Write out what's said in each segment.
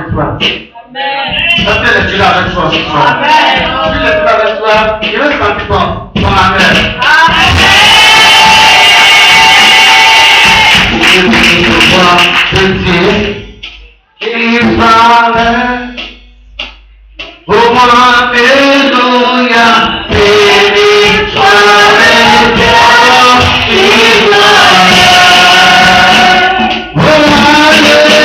avec toi. Satan est déjà avec toi ce soir. Si je suis avec toi, je vais sentir ton amen. Israël, oh alléluia, béni soit le Dieu Israël, oh alléluia, oh alléluia,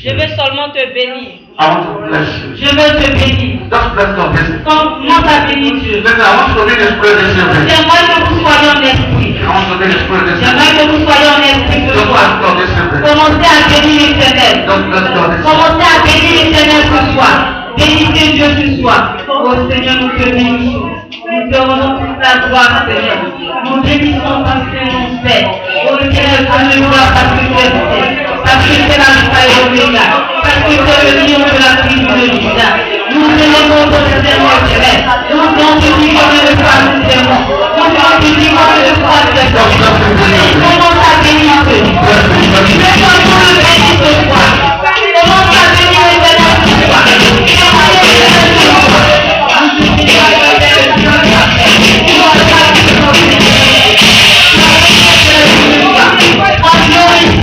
Je veux seulement te bénir. I want to bless you. Je veux te bénir. Just bless God. Commence à bénir Dieu. Listen, I want to read the spirit this evening. J'aimerais que vous soyez en esprit. I want to read the spirit this evening. J'aimerais que vous soyez en esprit ce Just soir. bless God this evening. Commencez à bénir l'Éternel. Just bless God this evening. Commencez à bénir l'Éternel ce soir. Bénissez Dieu ce soir. Oh Seigneur, nous te bénissons. Nous te rendons toute la gloire, Seigneur. Nous bénissons parce que nous Père. Oh Seigneur, que nous gloire parce que tu es Père. Parce que c'est l'alpha et l'oméga. Parce que c'est le lion de la tribu de Juda. Nous élevons ton Seigneur éternel. Nous glorifions comme le Père nous aimons. Nous glorifions comme le Père nous aimons. Commence à bénir Dieu. Fais-moi tout le bénir ce soir. Commence à bénir l'Éternel ce soir. Glory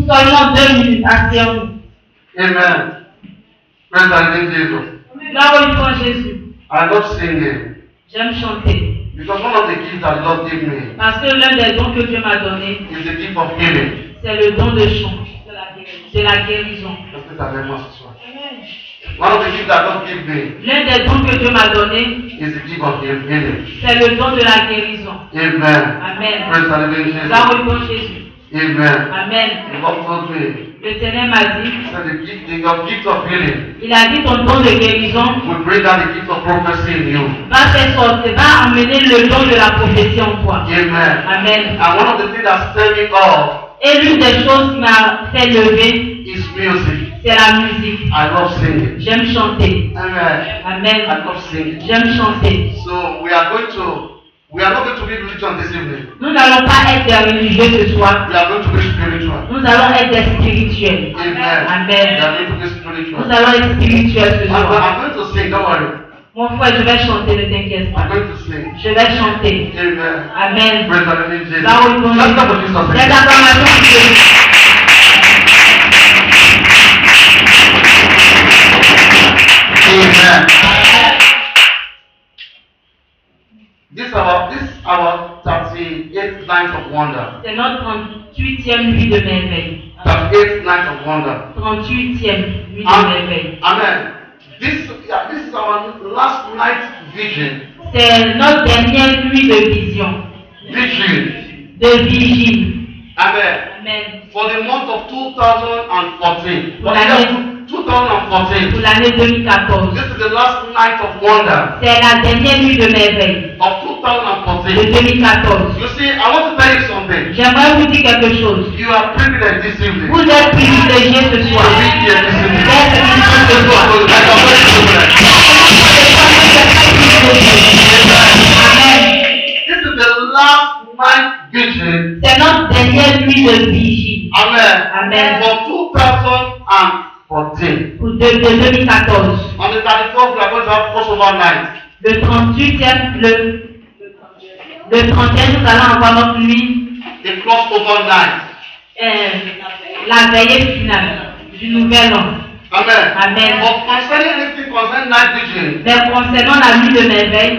Seulement 2 minutes, asseyons-nous. Amen. Praise the name Jesus. Glorifions Jésus. I love singing. J'aime chanter. Because one of the gifts that God gave me Parce que l'un des dons que Dieu m'a donné, is the gift of healing. c'est le don de chant, de la guérison. Est-ce que ça avec moi ce soir? One of the gifts that God gave me L'un des dons que Dieu m'a donné, is the gift of healing. c'est le don de la guérison. Amen. Amen. Praise the name Jesus. Glorifions Jésus. Amen. Amen. The Lord told me L'Éternel m'a dit, that the gift of healing il a dit ton don de guérison will bring out the gift of prophecy in you. va faire sortir, va emmener le don de la prophétie en toi. Amen. Amen. And one of the things that stirred me up Et l'une des choses qui m'a fait lever, is music. c'est la musique. I love singing. J'aime chanter. Amen. Amen. I love singing. J'aime chanter. So we are not going to be religion this evening. Nous n'allons pas être des religieux ce soir. We are going to be spiritual. Nous allons être des spirituels. Amen. Amen. We are going to be Nous spiritual. allons être spirituels ce soir. I'm going to sing, don't worry. Mon frère, je vais chanter, ne t'inquiète I'm pas. going to sing. Je vais chanter. Amen. Amen. Praise the Lord Jesus. Là où nous Let's clap for Jesus. les acclamations de Dieu. Amen. This our 38th night of wonder. C'est notre 38e nuit de merveille. 38th night of wonder. 38e nuit de merveille. Amen. This is our last night vision. C'est notre dernière nuit de vision, Vision. de vigile. Amen. Amen. For the month of 2014. Pour For the l'année- year 2014. Pour l'année 2014. This is the last night of wonder C'est la dernière nuit de merveille of de 2014. 2014. You see, I want to tell you something. J'aimerais vous dire quelque chose. You are privileged this evening. Vous êtes privilégiés ce soir. To be here this evening. D'être ici ce soir. I am very privileged. Amen. This is the last night vision. C'est notre dernière nuit de vigie. Amen. Amen. For 2014. Pour de 2014. On the 34th, we are going to have crossover night. Le 38e, le 30e, nous allons avoir notre nuit, The crossover night. la veillée finale du nouvel an. Amen. Amen. But concerning anything concerning night vision, Mais concernant la nuit de merveille,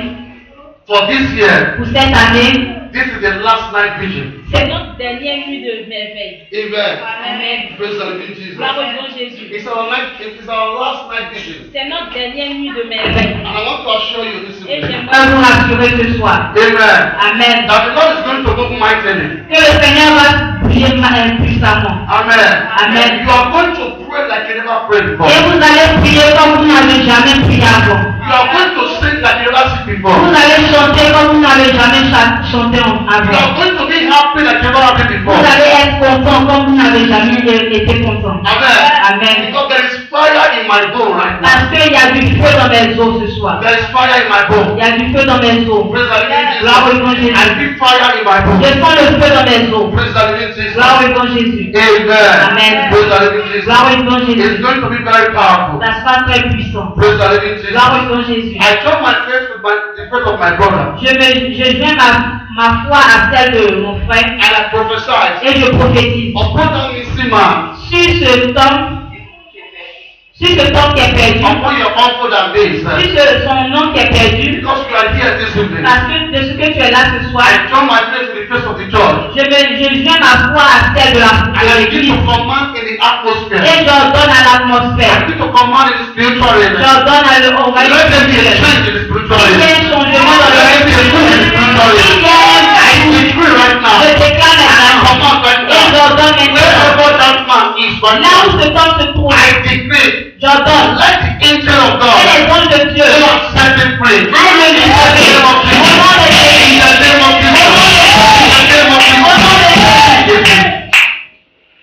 for this year, pour cette année, this is the last night vision. c'est notre dernière nuit de merveille. Amen. Amen. Praise the Lord Jesus. Glorifions Jésus. It's our last night vision. C'est notre dernière nuit de merveille. And I want to assure you this Et evening. j'aimerais vous rassurer ce soir. Amen. Amen. That the Lord is going to move mightily. Que le Seigneur va bouger puissamment. Amen. Amen. You are going to pray like you never prayed before. Et vous allez prier comme vous n'avez jamais prié avant. You You are going to sing like you never seen before. Vous allez chanter comme vous n'avez jamais chanté You are avant. going to be happy like you never have been Vous before. allez être content comme vous n'avez jamais été content. Amen. Amen. Because there is fire in my bone right now. Parce qu'il y a du feu dans mes os ce soir. There is fire in my bone. Il y a du feu dans mes os. Praise the living Gloire au Jesus. nom de I Jésus. feel fire in my bone. Je sens le feu dans mes os. Praise the living Jesus. Gloire au nom de Jésus. Amen. Amen. Praise the living Jesus. Gloire au nom de Jésus. It's going to be very powerful. Ça sera très puissant. Praise the living Jesus. Gloire au nom de Jésus. I join my faith with the faith of my brother. Je joins ma foi à celle de mon frère And I prophesy et je prophétise upon that missing man, sur ce temps qui est perdu, upon your uncle that day, sur sir. son nom qui est perdu, Because you are here this evening. parce que de ce que tu es là ce soir, I join my faith with the faith of the church. je joins ma foi à celle de And I begin l'église to command in the atmosphere. et j'ordonne à I l'atmosphère, begin to command in the spiritual realm. j'ordonne à l'organisme Let there be a spirituel. change in the spiritual Il y a realm. un changement dans le Let there be a change in the spiritual realm. I decree right now. Je déclare I maintenant command right et now. j'ordonne maintenant. Wherever that man is right Là où now, ce temps se trouve, I decree. j'ordonne Let the angel of et God les anges de Dieu set him free. In the aillent le name libérer of au Jesus. nom de Jésus. In the name of Jesus. In the name of Jesus.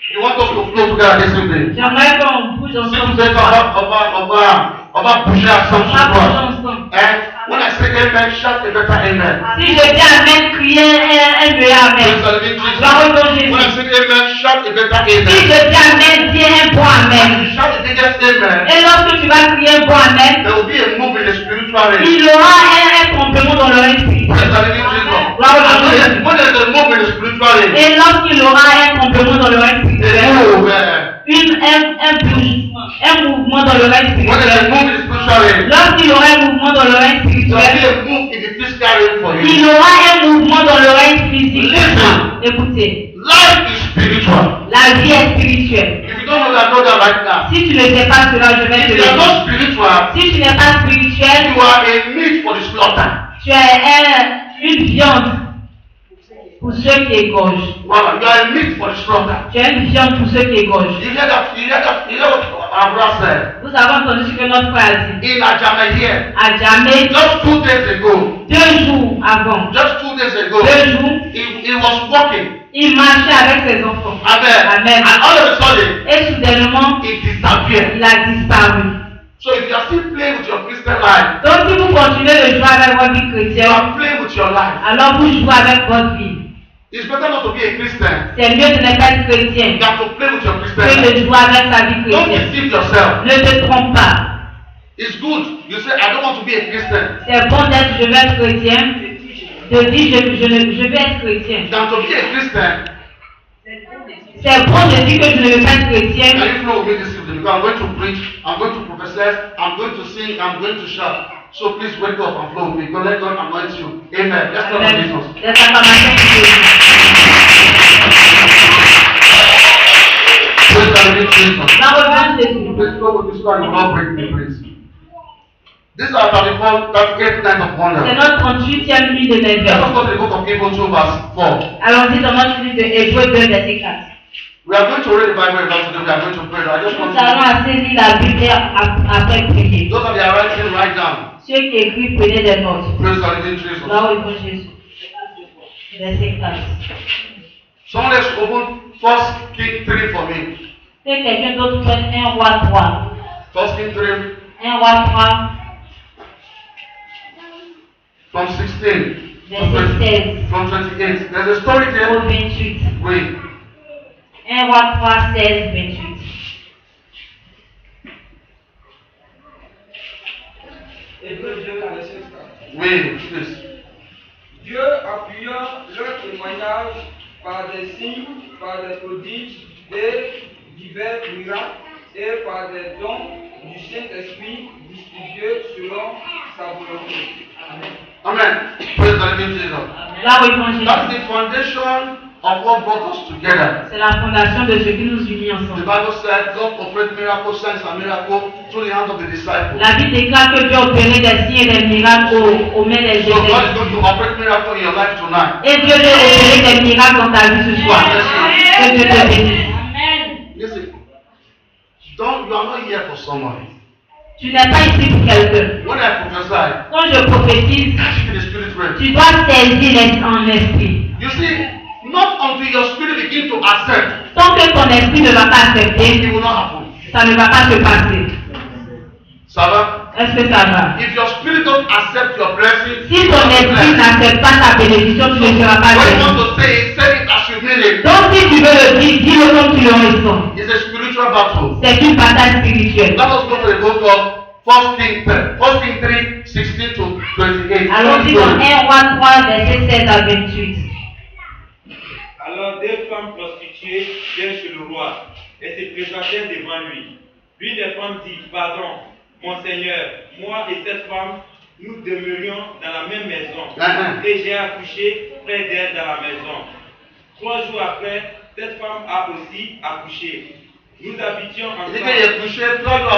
You want us to flow together this evening? J'aimerais qu'on bouge Si ensemble. vous êtes on va bouger ensemble On ce va bouger soir. ensemble. And when I say amen, shout a better amen. Si je dis Amen, criez un meilleur Amen. Praise the living Jesus. Gloire au nom de When I Jésus. say amen, shout a better Si amen. je dis Amen, dis un bon Amen. And you shout the biggest amen, Et lorsque tu vas crier un bon Amen, there will be a move in the spiritual realm. il y aura un complément dans le esprit. Praise the living Jesus. Gloire au nom de And Jésus. when there's a move in the spiritual realm, Et lorsqu'il aura un complément dans le esprit, oh, un mouvement dans le règne when there's a spirituel, move in the spiritual realm, lorsqu'il aura un mouvement dans le règne there will be spirituel, a move in the physical realm for il you. aura un mouvement dans le règne physique. Listen. Écoutez, Life is spiritual. la vie est spirituelle. If you don't know that right now. Si tu ne sais pas cela, je vais te If le you are dire. not spiritual, Si tu n'es pas spirituel, you are a meat for the slaughter. tu es une viande pour ceux qui égorgent. Wow, you are a meat for the slaughter. Tu es une viande pour ceux qui égorgent. You hear what Abraham said? Vous avez entendu ce que notre frère a dit. In Ajama here, À jamais, just 2 days ago, 2 jours avant, just 2 days ago, 2 jours, he was walking. il marchait avec ses enfants. Amen. Amen. And all of a sudden, Et soudainement, he disappeared. il a disparu. So if you are still playing with your Christian life, Donc si vous continuez de jouer avec votre vie you chrétienne, are playing with your life. alors vous jouez avec votre vie. It's better not to be a Christian C'est mieux de ne pas être chrétien than to play with your Christian que life. de jouer avec sa vie Don't chrétienne. deceive yourself. Ne te trompe pas. It's good. You say, I don't want to be a Christian. C'est bon d'être je vais être chrétien. De dire je vais être chrétien. Than to be a Christian. C'est bon de dire que je ne vais pas être chrétien. Can you flow with me this evening? Because I'm going to preach, I'm going to prophesy, I'm going to sing, I'm going to shout. So please wake up and flow with me. Because let God anoint you. Amen. Let's go to Jesus. Les acclamations pour Jésus. Praise the living Jesus. La revanche Jésus. Please go with this one and not break me, please. This is our 38th night of C'est wonder. notre 38e nuit de Let us merveille. go to the book of Hebrews 2 verse 4. Allons-y dans notre livre de Hébreux 2, verset 4. We are going to read the Bible a lot today. We are going to pray. I just want Nous allons to... assez lire la Bible et après prier. Those of you are writing, write down. Ceux qui écrivent, prenez des notes. Praise the living Jesus. Là où il faut Jésus. Verset 4. Someone else open 1 King 3 for me. C'est quelqu'un d'autre prenne 1 roi 3. 1 King 3 1 roi 3, from 16. verset 16 From 28. There's a story au there. 28. Wait. 1 roi 3, 16, 28. Hébreux 2, verset 4. Wait, please. Dieu appuyant leur témoignage par des signes, par des prodiges et divers miracles et par des dons du Saint-Esprit distribués selon sa volonté. Amen. Amen. Praise the living Jesus. Là où il faut Jésus. That's the foundation of what brought us together. C'est la fondation de ce qui nous unit The ensemble. Bible said God operated miracles, signs and miracles through the hands of the disciples. La Bible déclare que Dieu opérait des signes et des miracles aux mains des So God is élèves. going to operate miracles in your life tonight. Et Dieu veut opérer des miracles dans ta vie ce soir. Que Dieu te bénisse. Listen. You are not here for somebody. Tu n'es pas ici pour quelqu'un. When I prophesy, Quand je prophétise, catch it in the spirit realm. tu dois saisir en esprit. You see, not until your spirit begin to accept, Tant que ton esprit ne va pas accepter, it will not happen. ça ne va pas se passer. Ça va? Est-ce que ça va? If your spirit don't accept your blessing, Si ton esprit n'accepte pas ta bénédiction, tu ne seras pas when you béni. want to say it as you mean it. Donc si tu veux le dire, dis-le comme tu le ressens. It's a spiritual battle. C'est une bataille spirituelle. Let us go to the book of 1 Kings 3, 16 to 28. Allons-y dans 1 Roi 3, verset 16 à 28. Alors deux femmes prostituées vinrent chez le roi et se présentèrent devant lui. L'une des femmes dit, pardon, mon Seigneur, moi et cette femme, nous demeurions dans la même maison et j'ai accouché près d'elle dans la maison. 3 jours après, cette femme a aussi accouché. Nous habitions Il dit qu'il est couché 3 jours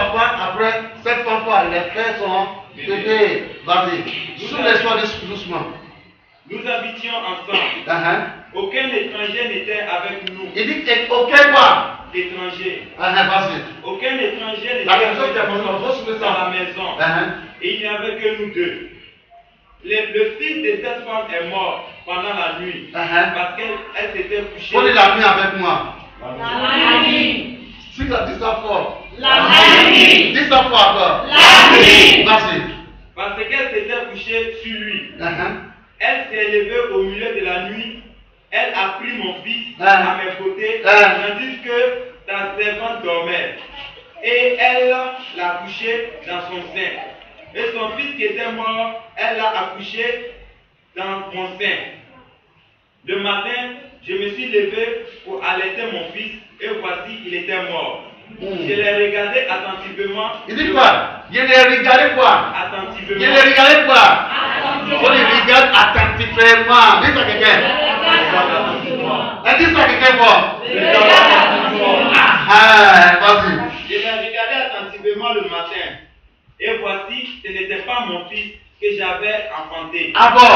après, cette femme, les frères sont bébés. Vas-y, sous l'histoire doucement. Nous habitions ensemble. Aucun étranger n'était avec nous. Il dit aucun quoi? Étranger. Vas-y. Aucun étranger n'était La avec question est nous dans la maison. Et il n'y avait que nous deux. Le fils de cette femme est mort pendant la nuit parce qu'elle s'était couchée. Prenez la nuit avec moi. La nuit. Si tu as dit ça fort. La nuit. Dis ça fort encore. La nuit. Vas-y. Parce qu'elle s'était couchée sur lui. Elle s'est levée au milieu de la nuit. Elle a pris mon fils à mes côtés, tandis que ta servante dormait. Et elle l'a couché dans son sein. Et son fils qui était mort, elle l'a accouché dans mon sein. Le matin, je me suis levé pour allaiter mon fils, et voici, il était mort. Je l'ai regardé attentivement. Il dit quoi? Je l'ai regardé quoi? Attentivement. Je l'ai regardé quoi? On les regarde attentivement. Dis ça à quelqu'un. Dis ça à quelqu'un fort. Vas-y. Je l'ai regardé attentivement le matin. Et voici, ce n'était pas mon fils que j'avais enfanté. Ah bon?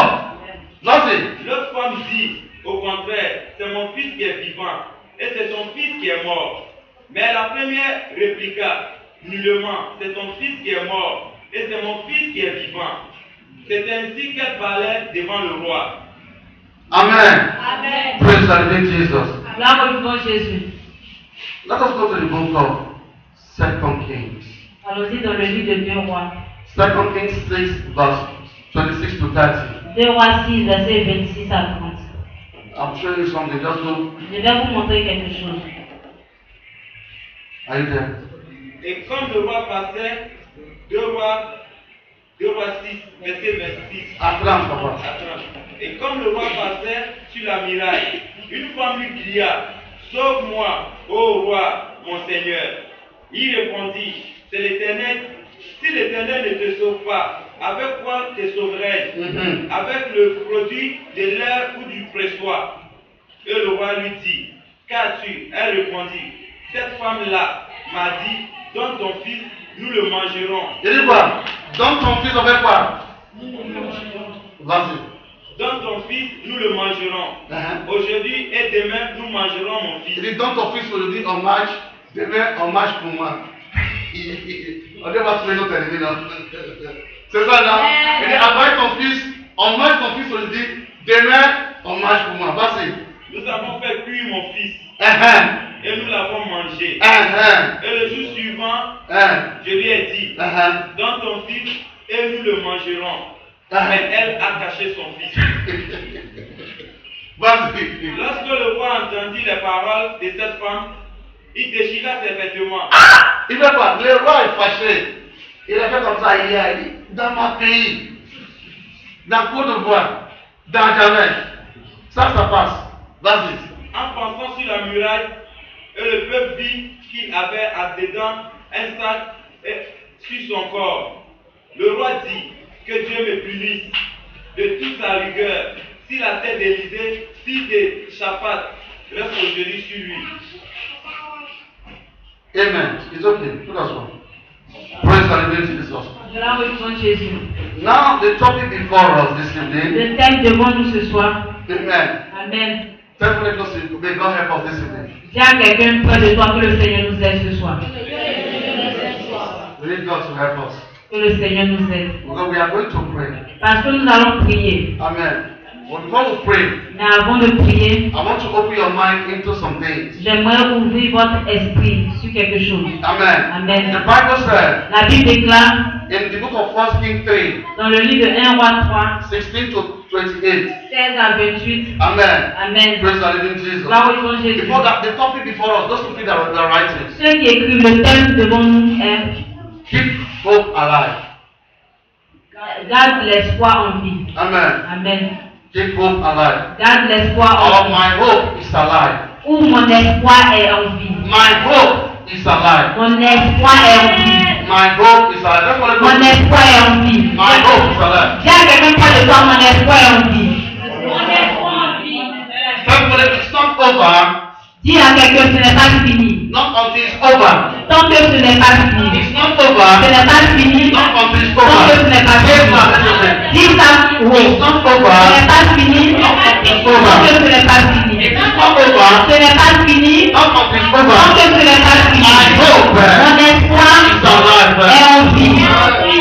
Vas-y. L'autre femme dit, au contraire, c'est mon fils qui est vivant. Et c'est ton fils qui est mort. Mais la première répliqua, nullement, c'est ton fils qui est mort. Et c'est mon fils qui est vivant. C'est ainsi qu'elle parlait devant le roi. Amen. Amen. Praise the Lord Jesus. Gloire au nom de Jésus. Let us go to the book of 2 Kings. Allons-y dans le livre de 2 Rois. 2 Kings 6, verse 26 to 30. 2 Rois 6, verset 26 à 30. I'm showing you something. Just look. Je vais vous montrer quelque chose. Are you there? Et comme le roi passait, 2 rois 6, verset 26. Attends, papa. Et comme le roi passait sur la muraille, une femme lui cria, sauve-moi, ô roi, mon Seigneur. Il répondit, c'est l'Éternel. Si l'Éternel ne te sauve pas, avec quoi te sauverai-je? Avec le produit de l'air ou du pressoir. Et le roi lui dit, qu'as-tu? Elle répondit, cette femme-là m'a dit, donne ton fils, nous le mangerons. Il dit quoi? Donne ton fils avec quoi? Vas-y. Donne ton fils, nous le mangerons. Aujourd'hui et demain, nous mangerons mon fils. Il dit donne ton fils aujourd'hui on marche, demain on marche pour moi. On va trouver notre ennemi là. C'est ça là? Il dit avec ton fils, on marche ton fils aujourd'hui, demain on marche pour moi. Vas-y. Nous avons fait cuire mon fils. Et nous l'avons mangé. Et le jour suivant, je lui ai dit, donne ton fils et nous le mangerons. Mais elle a caché son fils. Vas-y. Lorsque le roi entendit les paroles de cette femme, il déchira ses vêtements. Il fait quoi? Le roi est fâché. Il a fait comme ça hier. Il dit, dans mon pays, dans Côte d'Ivoire, dans Jamais, ça passe. Vas-y. En passant sur la muraille, et le peuple vit qu'il avait à dedans un sac sur son corps. Le roi dit que Dieu me punisse de toute sa rigueur si la tête d'Élysée, fils de Shaphat, reste aujourd'hui sur lui. Amen. It's okay. Put us on. Praise the Lord Jesus. Gloire au nom de Jésus. Now the topic before us this evening. Le thème devant nous ce soir. Amen. Amen. Tell me to may God help us this evening. Dis à quelqu'un près de toi que le Seigneur nous aide ce soir. Read need God to help us. Que le Seigneur nous aide. Because we are going to pray. Parce que nous allons prier. Amen. But before we pray, Mais avant de prier, I want to open your mind into some things. j'aimerais ouvrir votre esprit sur quelque chose. Amen. Amen. The Bible said La Bible déclare in the book of 1 Kings 3, dans le livre de 1 roi 3, 16 to 28. 16 à 28. Amen. Amen. Praise the living Jesus. Gloire au Jésus. Before that, the topic before us, those people that are writing, Ceux qui écrivent le thème devant nous est keep hope alive. garde l'espoir en vie. Amen. Amen. Keep hope alive. Garde l'espoir All en of vie. my hope is alive. Où mon espoir est en vie. My hope is alive. Mon espoir est en vie. My hope is alive. That's what it Mon means. espoir est en vie. My hope is alive. Dis à quelqu'un près de toi, mon espoir est en vie. That's what it is. It's not over. Dis à quelqu'un, ce n'est pas fini. Not until it's over. Tant que ce n'est pas fini. It's not Ce over. n'est pas fini. Not until it's Tant que ce over. n'est pas Yes, fini. ma'am, that's your thing. Dis ça, oui. It's not Ce over. n'est pas fini. Tant que ce n'est pas fini. It is not over. Ce n'est pas fini. Not until it's Tant over. que ce n'est pas fini. My hope Mon espoir is alive. est en vie.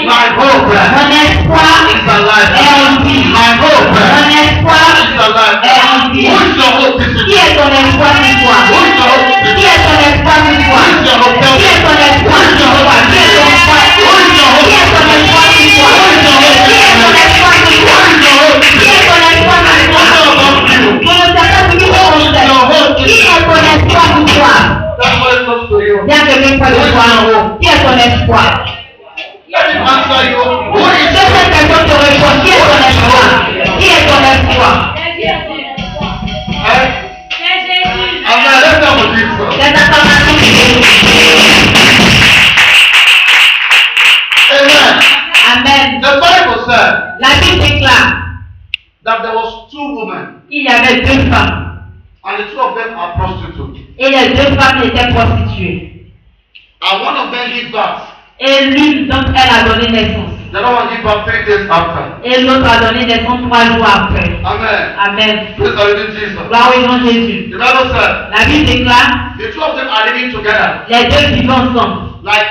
My hope Mon espoir is alive. est en vie. My hope Mon espoir is alive. est en vie. Who is your hope this Qui evening? est ton espoir pour toi? Who is your hope this Qui evening? est ton espoir pour toi? Who is your hope? Tell Qui me. est ton espoir pour toi? Qui est ton espoir? Who is your hope? Qui est ton espoir pour toi? Qui est ton espoir pour toi? Qui est ton espoir pour toi? Je ne sais pas ce que tu penses. Qui est ton espoir pour toi? That's what it comes to you. Viens quelqu'un près de toi. Qui est ton espoir? Let me answer you. Who Que is cette personne te réponde. Qui est ton espoir? Qui est ton espoir? Amen. Let's go with Jesus. Les acclamations de Dieu. Amen. Amen. The Bible said La Bible déclare that there was two women, qu'il y avait deux femmes. and the two of them are prostitutes. Et les deux femmes étaient prostituées. And one of them gave birth. Et l'une d'entre elles a donné naissance. The other one gave birth 3 days after. Et l'autre a donné naissance 3 jours après. Amen. Amen. Praise the living Jesus. Gloire au nom de Jésus. The Bible said La Bible déclare the two of them are living together les deux vivent ensemble like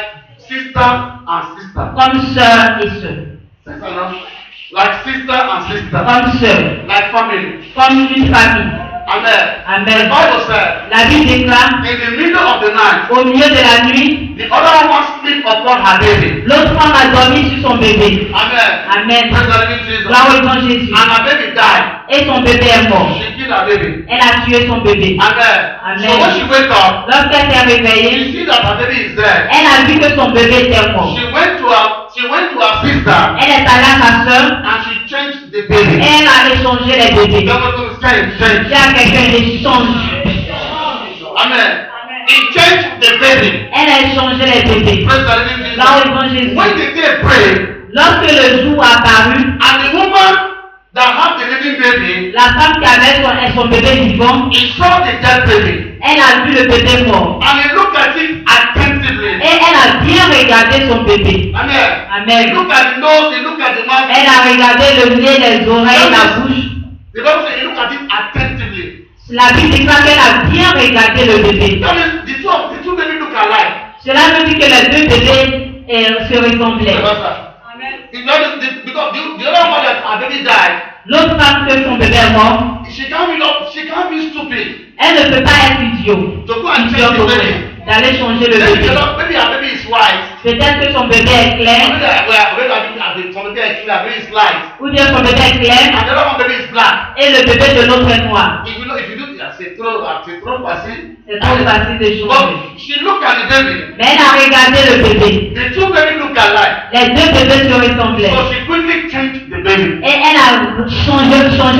sister and sister. comme sœur et sœur. Sister, no? Like sister and sister. Comme sœur. Like family. Comme une famille. Amen. The Amen. Bible said La Bible déclare in the middle of the night, au milieu de la nuit, the other woman sleep upon her baby. l'autre femme a dormi sur son bébé. Amen. Amen. Praise the living Jesus. Gloire au nom de Jésus. And her baby died. Et son bébé est mort. She killed her baby. Elle a tué son bébé. Amen. Amen. So when she wake up, Lorsqu'elle s'est she réveillée, see that her baby is dead. elle a vu que son bébé était mort. She went to her sister Elle est allée à sa sœur and she changed the et baby. elle a échangé les bébés. That was going to change. Il y a quelqu'un qui change. Amen. He changed the baby. Elle a échangé les bébés. Praise the living Jesus. Là où ils Jésus. When the day prayed, Lorsque le jour a apparu, and the woman that had the living baby, la femme qui avait son bébé vivant, he saw the dead baby. elle a vu le bébé mort. And he looked at it attentively. Et elle a bien regardé son bébé. Amen. He Amen. looked at the nose, he looked at the mouth. Elle a regardé le nez, les oreilles, la bouche. The Bible says he looked at it attentively. La Bible déclare qu'elle a bien regardé le bébé. That means the two babies look alike. Cela veut dire que les deux bébés se ressemblaient. Because the other one that her baby died, L'autre femme que son bébé est mort, she can't be stupid elle ne peut pas être idiot. to go and Idiot change the baby. d'aller changer le Maybe bébé. maybe her baby is white. Peut-être que son bébé est clair, Maybe her baby is light. ou bien son bébé est clair, And the other one baby is black. et le bébé de l'autre est noir. If you do c'est trop facile. C'est trop facile de changer. But she looked at the baby. Mais elle a regardé le bébé. The two babies look alike. Les deux bébés se ressemblaient. So she quickly changed the baby. Et elle a changé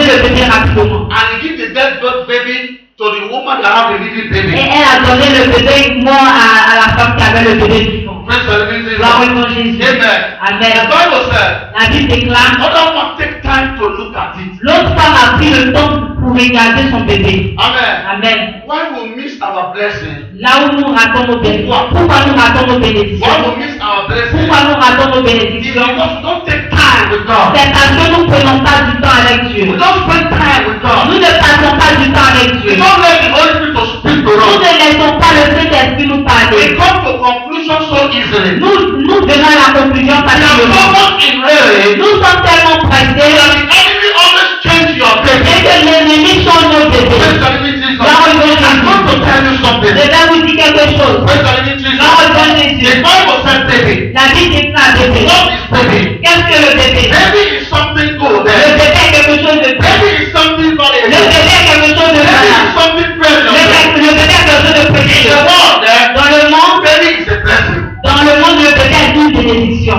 le bébé rapidement. And give the dead birth baby to the woman that have the living baby. Et elle a donné le bébé mort à la femme qui avait le bébé vivant. Praise the living Jesus. Gloire au nom de Jésus. Amen. Amen. The Bible said, La Bible déclare, other one take time to look at it. l'autre femme a pris le temps pour regarder son bébé. Amen. Amen. Why we miss our blessing? Là où nous ratons nos bénédictions. Pourquoi nous ratons nos Why bénédictions? we miss our blessing? Pourquoi nous ratons nos It's bénédictions? because we don't take time with God. C'est parce que nous ne prenons pas du temps avec Dieu. We don't spend time with God. Nous ne passons pas du temps avec We Dieu. don't let the Holy Spirit to speak to Nous us. ne laissons pas le Saint-Esprit nous We parler. come to conclusion so so easily. Nous venons à la conclusion We are facilement. so much in hurry. Nous sommes tellement pressés The enemy always change your et baby. que l'ennemi change nos Praise bébés. the living Jesus. Là, on veut I'm going to tell you Je something. vais vous dire quelque chose. Praise the living Jesus. Là, on veut The Jésus. Bible said baby. La vie dit un bébé. What is baby? Qu'est-ce que le bébé? Baby is something good. Le bébé est quelque chose de Baby précieux. is something Le valuable. bébé est quelque chose de Baby is valable. something precious. Le bébé est quelque chose de In the précieux. world, Dans le monde, baby is a blessing. le bébé est une bénédiction.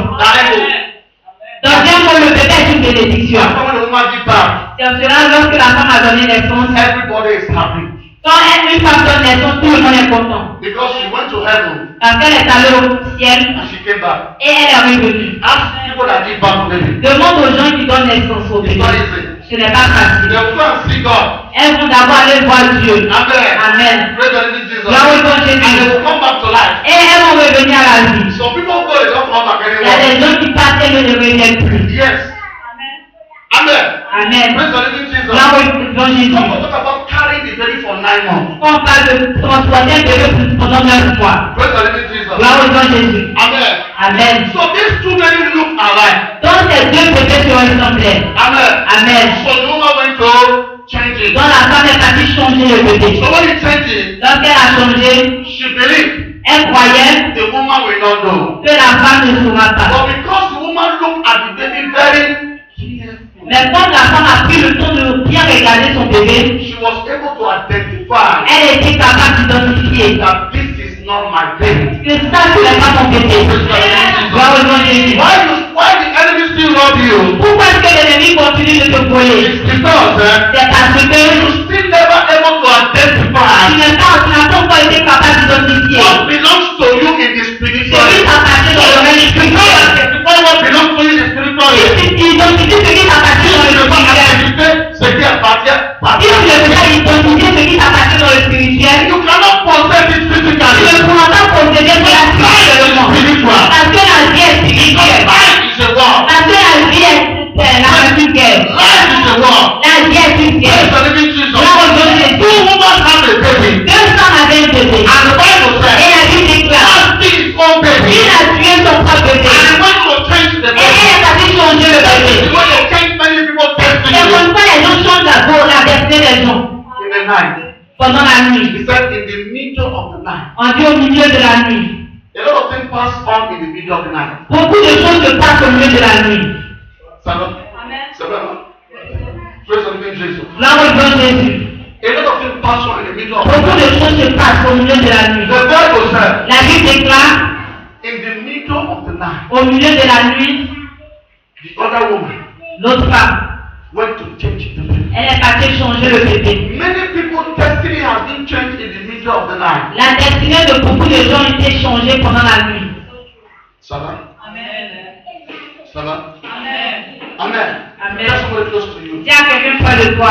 Dans un mot, le bébé est une bénédiction. After when the woman give birth, C'est cela, lorsque la femme a donné naissance, everybody is happy quand une femme donne naissance, tout le monde est content. because she went to heaven Parce qu'elle est allée au ciel and she came back. et elle est revenue. Ask people that give birth to baby. Demande aux gens qui donnent naissance au It's bébé. not easy. Ce n'est pas They facile. will go and see God. Elles vont d'abord aller voir Dieu. Amen. Amen. Praise the living Jesus. Là où ils vont And they Jésus. will come back to life. Et elles vont revenir à la vie. Some people go, they don't come back Il y a anymore. des gens qui partent et ne reviennent plus. Yes. Amen. Amen. Praise the living Jesus. Là où ils vont Jésus. Some people talk about carrying the baby for 9 months. On parle de transporter un bébé pendant 9 mois. Praise the living Jesus. Là où ils vont Jésus. Amen. Amen. So these two babies look alike. Donc ces deux bébés seront exemplaires. Amen. Amen. So the woman went to change it. Donc la femme est partie changer le bébé. So when he changed it, Lorsqu'elle a changé, she believed elle croyait the woman will not know. que la femme ne saura pas. But because the woman looked at the baby very carefully, Mais comme la femme a pris le temps de bien regarder son bébé, she was able to identify elle était capable d'identifier that this is not my baby. que ça ce n'est pas mon bébé. Gloire au nom de Jésus. Why the enemy still rob you? Pourquoi est-ce que l'ennemi continue de te voler? It's because C'est parce que you still never able to identify tu n'as pas encore été capable d'identifier what belongs to you in the ce spiritual. qui t'appartient dans le domaine spirituel. Identify what belongs to you in the spiritual. Si tu identifies ce qui t'appartient dans le spirituel, Ce qui appartient si tu ne peux pas identifier ce qui t'appartient dans le spirituel, You cannot possess it tu physically. ne pourras pas posséder cela spirituellement. Spiritual. Parce que la vie est spirituelle. Life is a war. Parce que la vie est la guerre. Life is a war. La vie est une Praise guerre. the living Jesus. Là où Dieu Jésus. Two women have a baby. Deux femmes avaient un bébé. And the Bible Et says, la Bible déclare, one thing is one baby. il a tué son propre bébé. And he went to change the Et baby. elle est partie changer le That bébé. is the way they change many people's Et destiny. comme ça, les gens changent la destinée des gens In the night. pendant la nuit. He said, in the middle of the night. On dit au milieu de la nuit. A lot of things pass on in the middle of the night. Beaucoup de choses se passent au milieu de la nuit. Seven. Praise the living Jesus. Là où il veut Jésus. A lot of things pass on in the middle of the Beaucoup night. de choses se passent au milieu de la nuit. The Bible said, La Bible déclare, in the middle of the night, au milieu de la nuit, the other woman l'autre femme, went to change the baby. elle est partie changer le bébé. Many people's destiny has been changed in the middle of the night. La destinée de beaucoup de gens a été changée pendant la nuit. Ça va? Ça va? Amen. Amen. Amen. Tell somebody close to you. Dis à quelqu'un près de toi,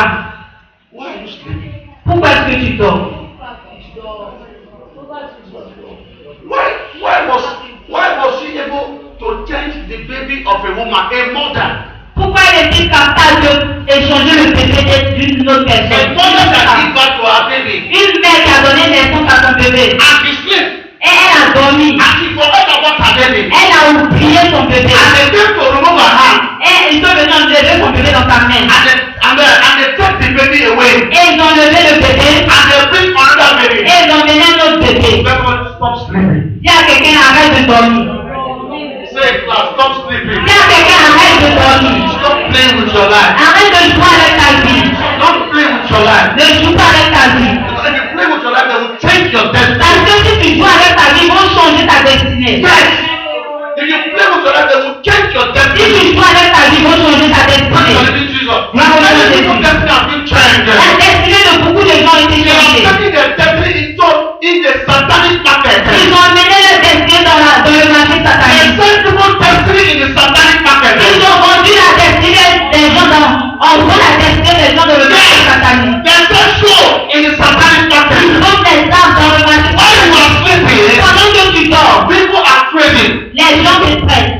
Why are you sleeping? pourquoi est-ce que tu dors? Why was she able to change the baby of a woman, a mother? Pourquoi elle était capable d'échanger le bébé d'une autre A personne? mother that gave birth to her baby. Une mère qui a donné naissance à son bébé. And she slept. Et elle a dormi. And she forgot about her baby. Elle a oublié son bébé. And they came to remove her hand. Et ils sont venus enlever son bébé dans sa main. And they took the baby away. Et ils ont levé le bébé. And they bring another baby. Et ils ont mené un autre bébé. Everyone stop sleeping. Dis à quelqu'un arrête de dormir. Say class, stop sleeping. Dis à quelqu'un arrête de dormir. Stop playing with your life. Arrête de jouer avec ta vie. Don't play with your life. Ne joue pas avec ta vie. Because if you play with your life, they will change your destiny. Parce que si tu joues avec ta vie, ils vont changer ta destinée. Yes. If you play with your life, they will change your Si destiny. tu joues avec ta vie, ils vont changer ta Praise the destinée. living Jesus. Now, Many people's destiny has been changed. La destinée de beaucoup de gens a été They are changée. taking their destiny in the satanic market. Ils ont amené leur destinée dans le marché They satanique. send people's destiny in the satanic market. Ils ont vendu la destinée des gens en gros la destinée des gens dans le marché satanique. They send show in the satanic Ils market. vendent des armes dans le marché While you are satanique. sleeping, Pendant que tu dors, people are trading. les gens se prêtent.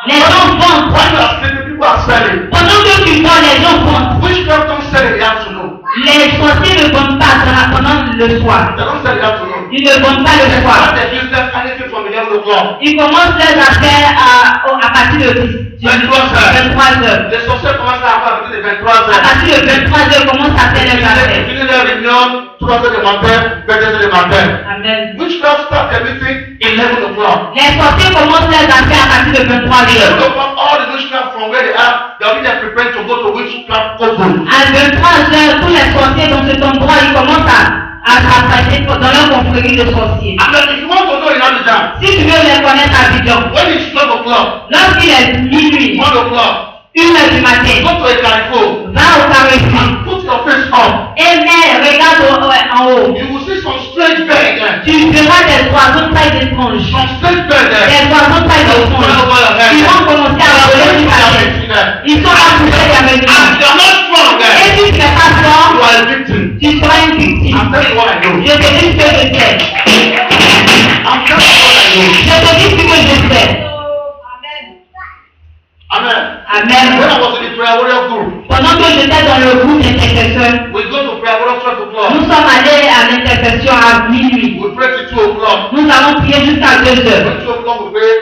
Les gens vendent. While you are sleeping, people are selling. Pendant que tu dors, les gens vendent. Witchcraft don't sell in the afternoon. Les sorciers ne vendent pas pendant le soir. They don't sell in the afternoon. Ils ne vendent pas le They soir. start their business anything from 11 o'clock. Ils commencent leurs affaires à partir de 23 heures. Les sorciers commencent à avoir à partir de 23 À heures. partir de 23 heures, ils commencent à faire leurs affaires. Ils finissent leur réunion 3 heures du matin, 20 heures du matin. Amen. Witchcraft start their meeting 11 o'clock. Les sorciers commencent leurs affaires à partir de 23 heures. 11 o'clock, all the witchcraft from where they are, they'll be there preparing to go to witchcraft couple. À 23 heures, tous les sorciers dans cet endroit, ils commencent à s'approcher dans leur confrérie de sorciers. And then if you want to know in Abidjan, Si tu veux les connaître à Abidjan, when it's 12 o'clock, lorsqu'il est minuit, 1 o'clock, 1 heure du matin, go to a Carrefour, va au Carrefour put your face up. et regarde en haut. You will see some strange bird there. Tu verras des oiseaux taille d'étrange. Some strange bird there. Des oiseaux taille d'étrange. Ils vont commencer à voler sur la tête. Ils sont accouchés avec nous. And they are not strong there. Et si tu n'es pas fort, You are a victim. tu seras une victime. I'm telling you what I know. Je te dis ce que je sais. I'm telling you what I know. Je te dis ce que je sais. Amen. Amen. When I was in the prayer warrior group, Pendant que j'étais dans le groupe d'intercession, we go to prayer warrior 12 o'clock. nous sommes allés à l'intercession à minuit. We pray till 2 o'clock. Nous avons prié jusqu'à 2 heures. When 2 o'clock we pray,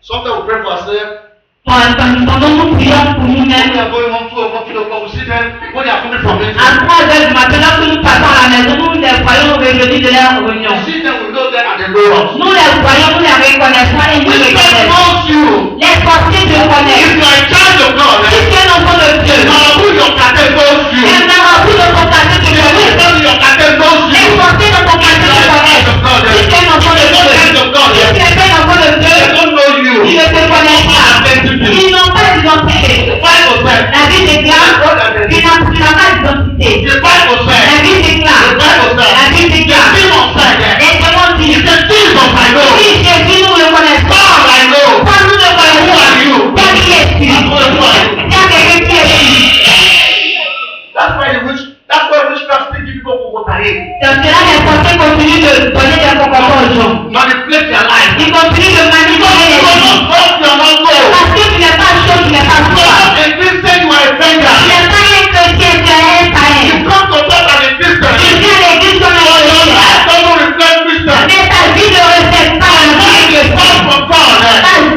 sometimes we pray for ourselves. Pendant nous prions pour When we nous-mêmes, are going home 2 o'clock, 3 o'clock, we see them when they are coming from it. à 3 heures du matin, lorsque nous passons à la maison, nous les voyons revenir de leur réunion. We see them, we know them, and they know us. Nous les voyons, nous les reconnaissons et nous We les God connaissons. knows you. Les sorciers te If connaissent. you are a child of God, Si tu es un enfant de Dieu, who your cattle knows you. les marabouts de ton quartier te connaissent. Your cattle knows Les you. sorciers de ton quartier te connaissent. Si tu es un enfant de Dieu, si tu es un enfant de Dieu, They don't know ils you. ne te connaissent pas. Ils n'ont pas d'identité. La vie déclare, tu n'as pas d'identité. The Bible La says, vie déclare, la vie the déclare. demon said that. Les démons disent, The Jesus I know. oui, Jésus, nous le connaissons. God I know. Toi, nous le connaissons. Toi, qui es-tu? Tiens, quelqu'un qui est-tu? That's why witchcraft still give people kokotaye. Donc, cela, les sorciers continuent de donner des comportements aux gens. Manipulate their life. Ils continuent de manipuler les gens. Parce que tu n'es pas chaud, tu n'es pas froid. A Christian, you are a Tu beggar. n'es pas un chrétien, tu es un païen. You come to church as a Tu Christian. viens à l'église comme un Your chrétien. life doesn't reflect Christian. Mais ta vie ne reflète pas la vie de Far from God.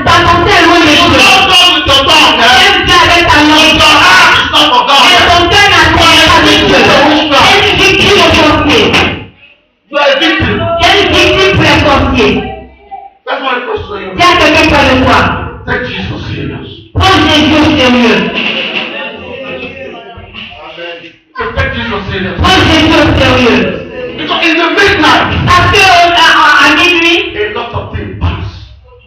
ta pensée est loin de You Dieu. don't talk with your tongue. Même Dieu avec ta langue. Your heart is not for Mais God. ton cœur n'a pas de Dieu. Tu es une victime aux sorciers. You are a victim. Tu es une victime pour les sorciers. That's why the question you. Dis à quelqu'un près de toi. Take Jesus serious. Prends Jésus au sérieux. So take Jesus serious. Prends Jésus au sérieux. Because in the midnight, Parce que à minuit, a lot of things pass.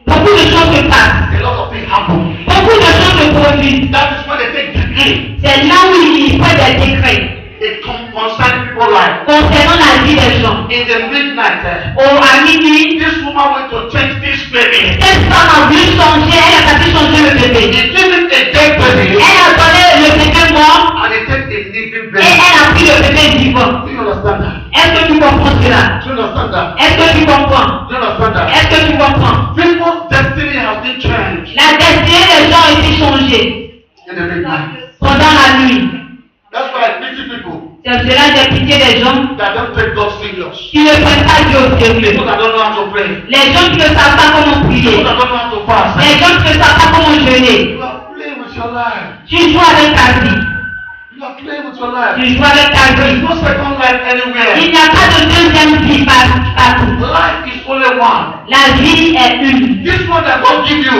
beaucoup de choses se passent. A lot of things happen. Beaucoup de choses se produisent. That is when they take decree. C'est là où il fait des décrets It concerning people's life. concernant la vie des gens. In the midnight, À minuit, this woman went to change this baby. cette femme a voulu changer, elle a parti changer le bébé. He gave it a dead baby Elle a donné le bébé mort and he take a living et baby. elle a pris le bébé vivant. Do you understand that? Est-ce que tu comprends cela? Do you understand that? Est-ce que tu comprends? Do you understand that? Est-ce que tu comprends? People's destiny has been changed La destinée des gens a été changée in the midnight. pendant la nuit. That's why I pity people C'est cela j'ai pitié des gens that don't take God serious. qui ne prennent pas Dieu au sérieux. People that don't know how to pray. Les gens qui ne savent pas comment prier. People that don't know how to fast. Les gens qui ne savent pas comment jeûner. You are playing with your life. Tu joues avec ta vie. You are playing with your life. Tu joues avec ta There is vie. no second life anywhere. Il n'y a pas de deuxième vie partout. Life is only one. La vie est une. This one that God give you,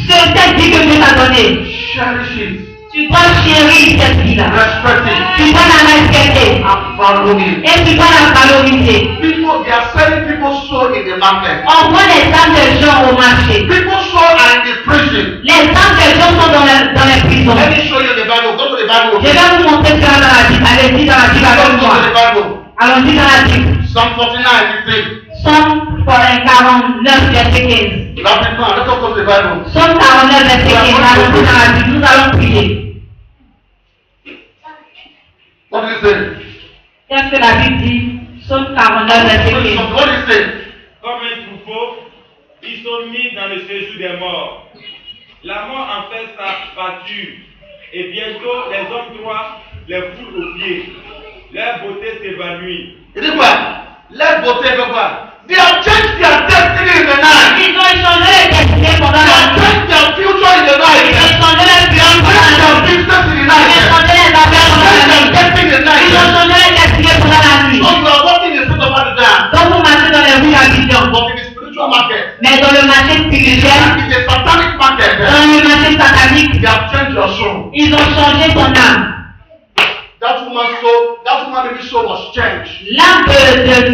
Cette vie que Dieu t'a donnée, cherish it, tu dois chérir cette vie-là. respect it, Tu dois la respecter. and value it. Et tu dois la valoriser. People, they are selling people's soul in the market. On voit les âmes des gens au marché. People's soul are in the prison. Les âmes des gens sont dans les prisons. Let me show you the Bible. Go to the Bible. Je vais vous montrer cela dans la Bible. Allez-y dans la Bible avec Go to moi. the Bible. Allons-y dans la Bible. Psalm 49, 15. Somme 49, verset 15. Rapidement, let us go to the Bible. Somme 49, verset 15. Allons-y dans la Bible. Nous allons prier. What do you say? Qu'est-ce que la Bible dit? Somme 49, verset 15. What do you say? Comme un troupeau, ils sont mis dans le séjour des morts. La mort en fait sa pâture, et bientôt les hommes droits les foulent aux pieds. Leur beauté s'évanouit. Il dit quoi? Leur beauté veut quoi? They have changed their destiny in the night. Ils ont échangé les destinées pendant They la have nuit. changed their future in the night. Ils ont échangé les They have futurs pendant changed la their nuit. business in the Ils ont night. échangé les affaires pendant la They have nuit. changed their destiny in the Ils ont night. changé les destinées pendant la nuit. So you are walking in the state of Abidjan. Donc vous marchez dans les rues d'Abidjan. But in the spiritual market, Mais dans le marché spirituel, it's a satanic market. dans le marché satanique, They have changed your soul. ils ont changé ton âme. That woman's soul, that woman baby soul was changed. L'âme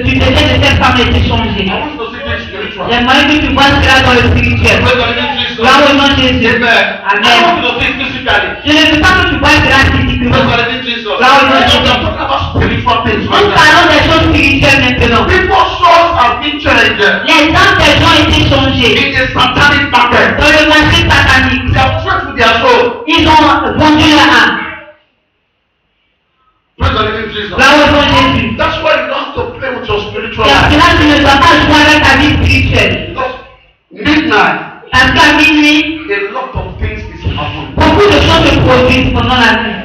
du bébé de cette femme était changée. I want you to see this spiritual. J'aimerais que tu vois cela dans le spirituel. Praise the living Jesus. Gloire au nom de Jésus. Amen. I Amen. want you to see it physically. Je ne veux pas que tu vois cela physiquement. Praise the living Jesus. Gloire au nom de We Jésus. are talking about spiritual things Nous right now. parlons des choses spirituelles maintenant. People's souls have been changed Les âmes des gens ont été changées. in the satanic market. Dans le marché satanique, They have traded with their soul. ils ont vendu leur âme. Praise the living Jesus. Gloire au nom de Jésus. That's why you don't have to play with your spiritual Et life. cela, tu ne dois pas jouer avec ta vie spirituelle. Because midnight, Parce qu'à minuit, a lot of things is happening. beaucoup de choses se produisent pendant la nuit.